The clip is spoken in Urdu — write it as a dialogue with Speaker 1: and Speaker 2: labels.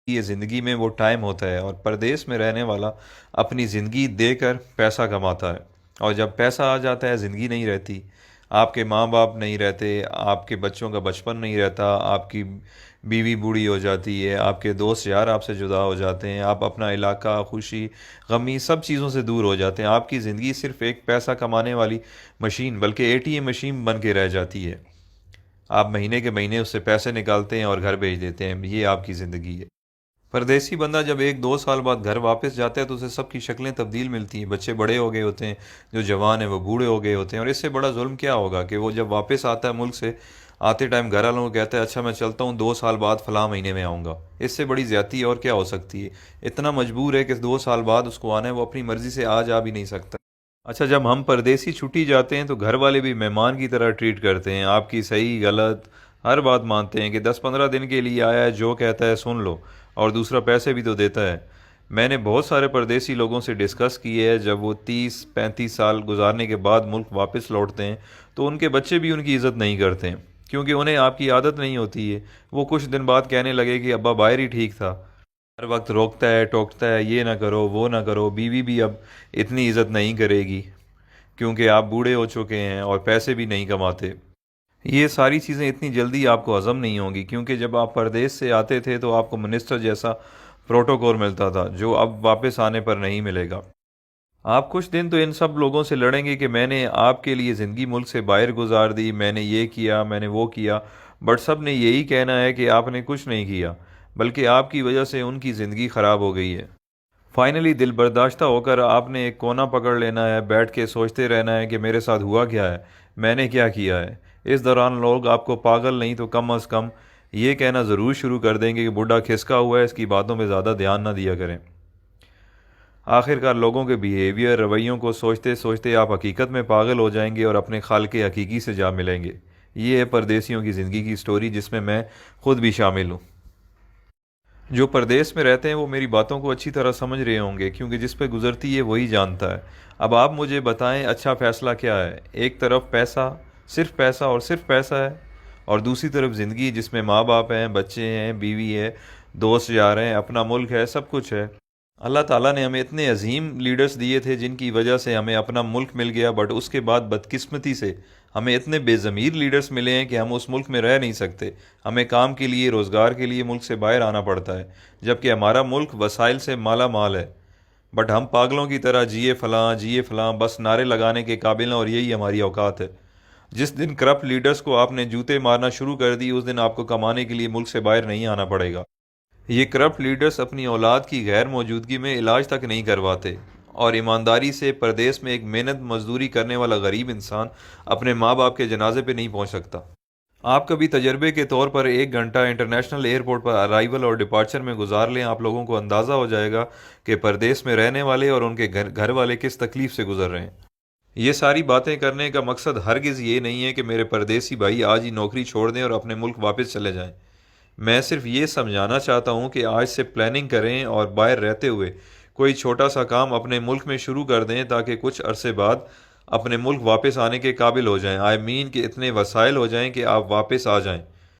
Speaker 1: یہ زندگی میں وہ ٹائم ہوتا ہے، اور پردیس میں رہنے والا اپنی زندگی دے کر پیسہ کماتا ہے، اور جب پیسہ آ جاتا ہے زندگی نہیں رہتی۔ آپ کے ماں باپ نہیں رہتے، آپ کے بچوں کا بچپن نہیں رہتا، آپ کی بیوی بوڑھی ہو جاتی ہے، آپ کے دوست یار آپ سے جدا ہو جاتے ہیں، آپ اپنا علاقہ، خوشی غمی سب چیزوں سے دور ہو جاتے ہیں۔ آپ کی زندگی صرف ایک پیسہ کمانے والی مشین، بلکہ اے ٹی ایم مشین بن کے رہ جاتی ہے۔ آپ مہینے کے مہینے اس سے پیسے نکالتے ہیں اور گھر بھیج دیتے ہیں، یہ آپ کی زندگی ہے۔ پردیسی بندہ جب 1 2 سال بعد گھر واپس جاتا ہے تو اسے سب کی شکلیں تبدیل ملتی ہیں، بچے بڑے ہو گئے ہوتے ہیں، جو جوان ہیں وہ بوڑھے ہو گئے ہوتے ہیں، اور اس سے بڑا ظلم کیا ہوگا کہ وہ جب واپس آتا ہے ملک سے، آتے ٹائم گھر والوں کو کہتا ہے اچھا میں چلتا ہوں، 2 سال بعد فلاں مہینے میں آؤں گا۔ اس سے بڑی زیادتی اور کیا ہو سکتی ہے؟ اتنا مجبور ہے کہ 2 سال بعد اس کو آنا ہے، وہ اپنی مرضی سے آ جا بھی نہیں سکتا۔ اچھا، جب ہم پردیسی چھٹی جاتے ہیں تو گھر والے بھی مہمان کی طرح ٹریٹ کرتے ہیں، آپ کی صحیح غلط ہر بات مانتے ہیں کہ 10 15 دن کے لیے آیا ہے، جو کہتا ہے سن لو، اور دوسرا پیسے بھی تو دیتا ہے۔ میں نے بہت سارے پردیسی لوگوں سے ڈسکس کی ہے، جب وہ 30 35 سال گزارنے کے بعد ملک واپس لوٹتے ہیں تو ان کے بچے بھی ان کی عزت نہیں کرتے ہیں، کیونکہ انہیں آپ کی عادت نہیں ہوتی ہے۔ وہ کچھ دن بعد کہنے لگے کہ ابا باہر ہی ٹھیک تھا، ہر وقت روکتا ہے ٹوکتا ہے، یہ نہ کرو وہ نہ کرو، بیوی بھی اب اتنی عزت نہیں کرے گی کیونکہ آپ بوڑھے ہو چکے ہیں اور پیسے بھی نہیں کماتے۔ یہ ساری چیزیں اتنی جلدی آپ کو ہضم نہیں ہوں گی، کیونکہ جب آپ پردیس سے آتے تھے تو آپ کو منسٹر جیسا پروٹوکول ملتا تھا، جو اب واپس آنے پر نہیں ملے گا۔ آپ کچھ دن تو ان سب لوگوں سے لڑیں گے کہ میں نے آپ کے لیے زندگی ملک سے باہر گزار دی، میں نے یہ کیا، میں نے وہ کیا، بٹ سب نے یہی کہنا ہے کہ آپ نے کچھ نہیں کیا، بلکہ آپ کی وجہ سے ان کی زندگی خراب ہو گئی ہے۔ فائنلی دل برداشتہ ہو کر آپ نے ایک کونا پکڑ لینا ہے، بیٹھ کے سوچتے رہنا ہے کہ میرے ساتھ ہوا کیا ہے، میں نے کیا کیا ہے۔ اس دوران لوگ آپ کو پاگل نہیں تو کم از کم یہ کہنا ضرور شروع کر دیں گے کہ بڈھا کھسکا ہوا ہے، اس کی باتوں پہ زیادہ دھیان نہ دیا کریں۔ آخر کار لوگوں کے بیہیویئر رویوں کو سوچتے سوچتے آپ حقیقت میں پاگل ہو جائیں گے اور اپنے خالق حقیقی سے جا ملیں گے۔ یہ ہے پردیسیوں کی زندگی کی سٹوری، جس میں خود بھی شامل ہوں۔ جو پردیس میں رہتے ہیں وہ میری باتوں کو اچھی طرح سمجھ رہے ہوں گے، کیونکہ جس پہ گزرتی ہے وہی جانتا ہے۔ اب آپ مجھے بتائیں اچھا فیصلہ کیا ہے؟ ایک طرف پیسہ، صرف پیسہ اور صرف پیسہ ہے، اور دوسری طرف زندگی جس میں ماں باپ ہیں، بچے ہیں، بیوی ہے، دوست یار ہیں، اپنا ملک ہے، سب کچھ ہے۔ اللہ تعالیٰ نے ہمیں اتنے عظیم لیڈرز دیے تھے جن کی وجہ سے ہمیں اپنا ملک مل گیا، بٹ اس کے بعد بدقسمتی سے ہمیں اتنے بے ضمیر لیڈرز ملے ہیں کہ ہم اس ملک میں رہ نہیں سکتے، ہمیں کام کے لیے، روزگار کے لیے ملک سے باہر آنا پڑتا ہے، جبکہ ہمارا ملک وسائل سے مالا مال ہے، بٹ ہم پاگلوں کی طرح جیے فلاں بس نعرے لگانے کے قابل ہیں، اور یہی ہماری اوقات ہے۔ جس دن کرپٹ لیڈرز کو آپ نے جوتے مارنا شروع کر دی، اس دن آپ کو کمانے کے لیے ملک سے باہر نہیں آنا پڑے گا۔ یہ کرپٹ لیڈرز اپنی اولاد کی غیر موجودگی میں علاج تک نہیں کرواتے، اور ایمانداری سے پردیس میں ایک محنت مزدوری کرنے والا غریب انسان اپنے ماں باپ کے جنازے پہ نہیں پہنچ سکتا۔ آپ کبھی تجربے کے طور پر 1 گھنٹہ انٹرنیشنل ایئرپورٹ پر ارائیول اور ڈپارچر میں گزار لیں، آپ لوگوں کو اندازہ ہو جائے گا کہ پردیس میں رہنے والے اور ان کے گھر والے کس تکلیف سے گزر رہے ہیں۔ یہ ساری باتیں کرنے کا مقصد ہرگز یہ نہیں ہے کہ میرے پردیسی بھائی آج ہی نوکری چھوڑ دیں اور اپنے ملک واپس چلے جائیں۔ میں صرف یہ سمجھانا چاہتا ہوں کہ آج سے پلاننگ کریں اور باہر رہتے ہوئے کوئی چھوٹا سا کام اپنے ملک میں شروع کر دیں، تاکہ کچھ عرصے بعد اپنے ملک واپس آنے کے قابل ہو جائیں۔ آئی مین کہ اتنے وسائل ہو جائیں کہ آپ واپس آ جائیں۔